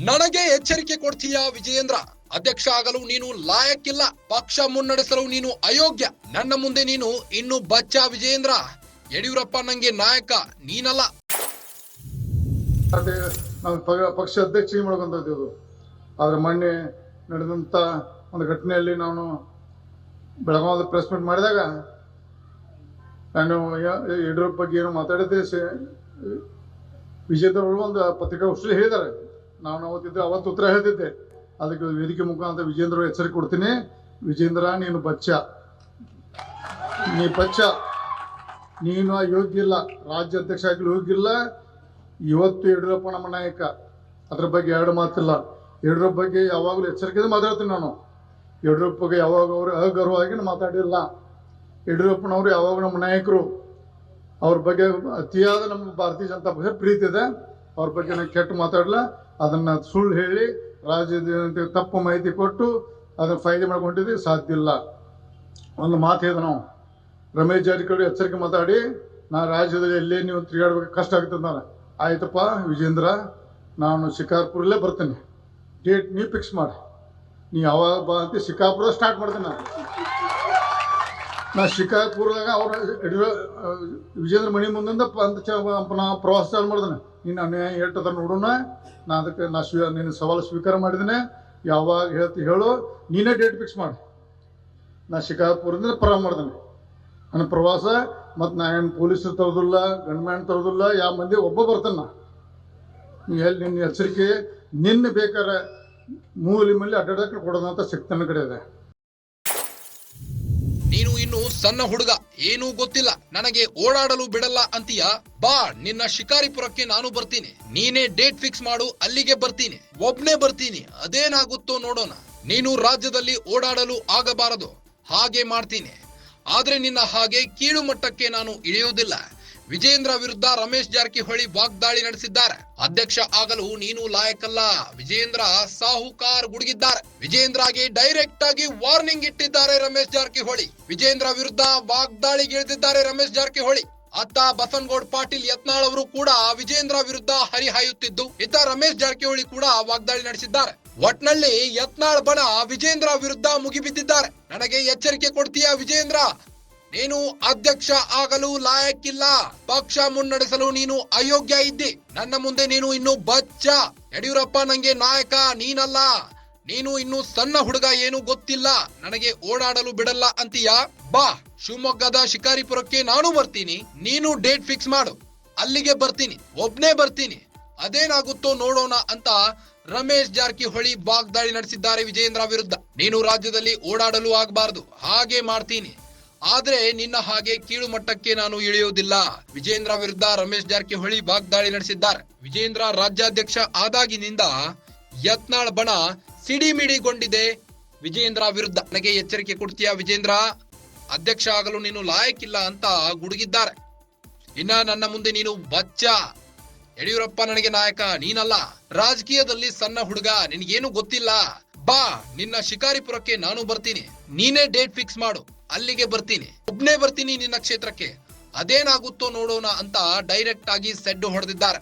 ನನಗೆ ಎಚ್ಚರಿಕೆ ಕೊಡ್ತೀಯಾ ವಿಜಯೇಂದ್ರ? ಅಧ್ಯಕ್ಷ ಆಗಲು ನೀನು ಲಾಯಕ್ಕಿಲ್ಲ, ಪಕ್ಷ ಮುನ್ನಡೆಸಲು ನೀನು ಅಯೋಗ್ಯ. ನನ್ನ ಮುಂದೆ ನೀನು ಇನ್ನು ಬಚ್ಚ ವಿಜಯೇಂದ್ರ. ಯಡಿಯೂರಪ್ಪ ನಂಗೆ ನಾಯಕ, ನೀನಲ್ಲ. ನಾವು ಪಕ್ಷ ಅಧ್ಯಕ್ಷ ಮಾಡ್ಕೊಂತಿದ್ದು. ಆದ್ರೆ ಮೊನ್ನೆ ನಡೆದಂತ ಒಂದು ಘಟನೆಯಲ್ಲಿ ನಾನು ಬೆಳಗಾವಿ ಪ್ರೆಸ್ ಮೀಟ್ ಮಾಡಿದಾಗ ನಾನು ಯಡಿಯೂರಪ್ಪ ಬಗ್ಗೆ ಏನು ಮಾತಾಡಿದ್ದೆ, ವಿಜೇಂದ್ರ ಅವರು ಒಂದು ಪತ್ರಿಕಾಗೋಷ್ಠಿಯಲ್ಲಿ ಹೇಳಿದ್ದಾರೆ. ನಾನು ಅವತ್ತು ಉತ್ತರ ಹೇಳ್ತಿದ್ದೆ. ಅದಕ್ಕೆ ವೇದಿಕೆ ಮುಖಾಂತರ ವಿಜೇಂದ್ರ ಎಚ್ಚರಿಕೆ ಕೊಡ್ತೀನಿ. ವಿಜೇಂದ್ರ, ನೀನು ಬಚ್ಚ, ನೀನು ಯೋಗ್ಯ ಇಲ್ಲ, ರಾಜ್ಯ ಅಧ್ಯಕ್ಷ ಆಗಲಿ ಯೋಗ್ಯ ಇಲ್ಲ. ಇವತ್ತು ಯಡಿಯೂರಪ್ಪ ನಮ್ಮ ನಾಯಕ, ಅದ್ರ ಬಗ್ಗೆ ಎರಡು ಮಾತಿಲ್ಲ. ಯಡಿಯೂರಪ್ಪ ಬಗ್ಗೆ ಯಾವಾಗಲೂ ಎಚ್ಚರಿಕೆಯಿಂದ ಮಾತಾಡ್ತೀನಿ ನಾನು. ಯಡಿಯೂರಪ್ಪ ಬಗ್ಗೆ ಯಾವಾಗ ಅವರು ಅಗೌರವವಾಗಿ ಮಾತಾಡಿಲ್ಲ. ಯಡಿಯೂರಪ್ಪನವರು ಯಾವಾಗ ನಮ್ಮ ನಾಯಕರು, ಅವ್ರ ಬಗ್ಗೆ ಅತಿಯಾದ ನಮ್ಮ ಭಾರತೀಯ ಜನತಾ ಪಕ್ಷ ಪ್ರೀತಿ ಇದೆ. ಅವ್ರ ಬಗ್ಗೆ ನಾನು ಕೆಟ್ಟ ಮಾತಾಡಲ್ಲ. ಅದನ್ನ ಸುಳ್ಳು ಹೇಳಿ ರಾಜ್ಯದ ತಪ್ಪು ಮಾಹಿತಿ ಕೊಟ್ಟು ಅದನ್ನ ಫಾಯ್ದೆ ಮಾಡ್ಕೊಂಡಿದ್ದೀವಿ, ಸಾಧ್ಯ ಇಲ್ಲ. ಒಂದು ಮಾತು ಹೇಳಿದ ನಾವು, ರಮೇಶ್ ಜಾರಕಿಹೊಳಿ ಎಚ್ಚರಿಕೆ ಮಾತಾಡಿ ನಾನು ರಾಜ್ಯದಲ್ಲಿ ಎಲ್ಲೇ ನೀವು ತಿರುಗಾಡ್ಬೇಕು ಕಷ್ಟ ಆಗ್ತದೆ. ನಾನು ಆಯ್ತಪ್ಪ ವಿಜೇಂದ್ರ, ನಾನು ಶಿಕಾರ್ಪುರಲ್ಲೇ ಬರ್ತೀನಿ, ಡೇಟ್ ನೀ ಫಿಕ್ಸ್ ಮಾಡಿ, ನೀ ಯಾವಾಗ ಬಾ ಅಂತ ಶಿಕಾರ್ಪುರ ಸ್ಟಾರ್ಟ್ ಮಾಡ್ತೀನಿ. ನಾ ಶಿಕಾರ್ಪುರದಾಗ ಅವ್ರ ವಿಜೇಂದ್ರ ಮಣಿ ಮುಂದಿಂದ ನಾ ಪ್ರವಾಸ ಚಾಲು ಮಾಡಿದ್ದೇನೆ. ನೀನು ಅನ್ಯಾಯ ಹೇಳ್ತದ ನೋಡೋಣ. ನಾ ಅದಕ್ಕೆ ನೀನು ಸವಾಲು ಸ್ವೀಕಾರ ಮಾಡಿದ್ದೇನೆ. ಯಾವಾಗ ಹೇಳು, ನೀನೇ ಡೇಟ್ ಫಿಕ್ಸ್ ಮಾಡಿ. ನಾ ಶಿಕಾರ್ಪುರದಿಂದ ಪ್ರಾರಂಭ ಮಾಡಿದ್ದೇನೆ ನನ್ನ ಪ್ರವಾಸ. ಮತ್ತು ನಾ ಏನು ಪೊಲೀಸರು ತರೋದಿಲ್ಲ, ಗಂಡ್ಮ್ಯಾನ್ ತರೋದಿಲ್ಲ, ಯಾವ ಮಂದಿ ಒಬ್ಬ ಬರ್ತಾನೆ. ನಾ ನೀ ಎಲ್ಲಿ ನಿನ್ನ ಎಚ್ಚರಿಕೆ, ನಿನ್ನ ಬೇಕಾದ್ರೆ ಮೂಲಿ ಮೇಲೆ ಅಡ್ಡಾಡಕ್ಕೆ ಕೊಡೋದಂತ ಶಕ್ತಿ ನನ್ನ ಕಡೆ ಇದೆ. ನೀನು ಇನ್ನು ಸಣ್ಣ ಹುಡುಗ, ಏನೂ ಗೊತ್ತಿಲ್ಲ, ನನಗೆ ಓಡಾಡಲು ಬಿಡಲ್ಲ ಅಂತೀಯ. ಬಾ, ನಿನ್ನ ಶಿಕಾರಿಪುರಕ್ಕೆ ನಾನು ಬರ್ತೀನಿ. ನೀನೇ ಡೇಟ್ ಫಿಕ್ಸ್ ಮಾಡು, ಅಲ್ಲಿಗೆ ಬರ್ತೀನಿ, ಒಬ್ನೇ ಬರ್ತೀನಿ. ಅದೇನಾಗುತ್ತೋ ನೋಡೋಣ. ನೀನು ರಾಜ್ಯದಲ್ಲಿ ಓಡಾಡಲು ಆಗಬಾರದು, ಹಾಗೆ ಮಾಡ್ತೀನಿ. ಆದ್ರೆ ನಿನ್ನ ಹಾಗೆ ಕೀಳು ಮಟ್ಟಕ್ಕೆ ನಾನು ಇಳಿಯುವುದಿಲ್ಲ. ವಿಜೇಂದ್ರ ವಿರುದ್ಧ ರಮೇಶ್ ಜಾರಕಿಹೊಳಿ ವಾಗ್ದಾಳಿ ನಡೆಸಿದ್ದಾರೆ. ಅಧ್ಯಕ್ಷ ಆಗಲು ನೀನು ಲಾಯಕಲ್ಲ, ವಿಜೇಂದ್ರ ಸಾಹುಕಾರ್ ಗುಡುಗಿದ್ದಾರೆ. ವಿಜೇಂದ್ರಗೆ ಡೈರೆಕ್ಟ್ ಆಗಿ ವಾರ್ನಿಂಗ್ ಇಟ್ಟಿದ್ದಾರೆ ರಮೇಶ್ ಜಾರಕಿಹೊಳಿ. ವಿಜೇಂದ್ರ ವಿರುದ್ಧ ವಾಗ್ದಾಳಿಗಿಳಿದಿದ್ದಾರೆ ರಮೇಶ್ ಜಾರಕಿಹೊಳಿ. ಅತ್ತ ಬಸನಗೌಡ ಪಾಟೀಲ್ ಯತ್ನಾಳ್ ಅವರು ಕೂಡ ವಿಜೇಂದ್ರ ವಿರುದ್ಧ ಹರಿಹಾಯುತ್ತಿದ್ದು, ಇತ್ತ ರಮೇಶ್ ಜಾರಕಿಹೊಳಿ ಕೂಡ ವಾಗ್ದಾಳಿ ನಡೆಸಿದ್ದಾರೆ. ಒಟ್ನಲ್ಲಿ ಯತ್ನಾಳ್ ಬಣ ವಿಜೇಂದ್ರ ವಿರುದ್ಧ ಮುಗಿಬಿದ್ದಿದ್ದಾರೆ. ನನಗೆ ಎಚ್ಚರಿಕೆ ಕೊಡ್ತೀಯಾ ವಿಜೇಂದ್ರ? ನೀನು ಅಧ್ಯಕ್ಷ ಆಗಲು ಲಾಯಕ್ಕಿಲ್ಲ, ಪಕ್ಷ ಮುನ್ನಡೆಸಲು ನೀನು ಅಯೋಗ್ಯ ಇದ್ದಿ. ನನ್ನ ಮುಂದೆ ನೀನು ಇನ್ನು ಬಚ್ಚ. ಯಡಿಯೂರಪ್ಪ ನಂಗೆ ನಾಯಕ, ನೀನಲ್ಲ. ನೀನು ಇನ್ನು ಸಣ್ಣ ಹುಡುಗ, ಏನು ಗೊತ್ತಿಲ್ಲ, ನನಗೆ ಓಡಾಡಲು ಬಿಡಲ್ಲ ಅಂತೀಯ. ಬಾ, ಶಿವಮೊಗ್ಗದ ಶಿಕಾರಿಪುರಕ್ಕೆ ನಾನು ಬರ್ತೀನಿ, ನೀನು ಡೇಟ್ ಫಿಕ್ಸ್ ಮಾಡು, ಅಲ್ಲಿಗೆ ಬರ್ತೀನಿ, ಒಬ್ನೇ ಬರ್ತೀನಿ. ಅದೇನಾಗುತ್ತೋ ನೋಡೋಣ ಅಂತ ರಮೇಶ್ ಜಾರಕಿಹೊಳಿ ವಾಗ್ದಾಳಿ ನಡೆಸಿದ್ದಾರೆ ವಿಜೇಂದ್ರ ವಿರುದ್ಧ. ನೀನು ರಾಜ್ಯದಲ್ಲಿ ಓಡಾಡಲು ಆಗಬಾರದು, ಹಾಗೆ ಮಾಡ್ತೀನಿ. ಆದ್ರೆ ನಿನ್ನ ಹಾಗೆ ಕೀಳು ಮಟ್ಟಕ್ಕೆ ನಾನು ಇಳಿಯುವುದಿಲ್ಲ. ವಿಜೇಂದ್ರ ವಿರುದ್ಧ ರಮೇಶ್ ಜಾರಕಿಹೊಳಿ ವಾಗ್ದಾಳಿ ನಡೆಸಿದ್ದಾರೆ. ವಿಜೇಂದ್ರ ರಾಜ್ಯಾಧ್ಯಕ್ಷ ಆದಾಗಿನಿಂದ ಯತ್ನಾಳ್ ಬಣ ಸಿಡಿಮಿಡಿಗೊಂಡಿದೆ ವಿಜೇಂದ್ರ ವಿರುದ್ಧ. ನನಗೆ ಎಚ್ಚರಿಕೆ ಕೊಡ್ತೀಯಾ ವಿಜೇಂದ್ರ? ಅಧ್ಯಕ್ಷ ಆಗಲು ನೀನು ಲಾಯಕ್ಕಿಲ್ಲ ಅಂತ ಗುಡುಗಿದ್ದಾರೆ. ಇನ್ನ ನನ್ನ ಮುಂದೆ ನೀನು ಬಚ್ಚ. ಯಡಿಯೂರಪ್ಪ ನನಗೆ ನಾಯಕ, ನೀನಲ್ಲ. ರಾಜಕೀಯದಲ್ಲಿ ಸಣ್ಣ ಹುಡುಗ, ನಿನಗೇನು ಗೊತ್ತಿಲ್ಲ. ಬಾ, ನಿನ್ನ ಶಿಕಾರಿಪುರಕ್ಕೆ ನಾನು ಬರ್ತೀನಿ, ನೀನೇ ಡೇಟ್ ಫಿಕ್ಸ್ ಮಾಡು, ಅಲ್ಲಿಗೆ ಬರ್ತೀನಿ, ಒಬ್ನೇ ಬರ್ತೀನಿ ನಿನ್ನ ಕ್ಷೇತ್ರಕ್ಕೆ. ಅದೇನಾಗುತ್ತೋ ನೋಡೋಣ ಅಂತ ಡೈರೆಕ್ಟ್ ಆಗಿ ಸೆಡ್ಡು ಹೊಡೆದಿದ್ದಾರೆ.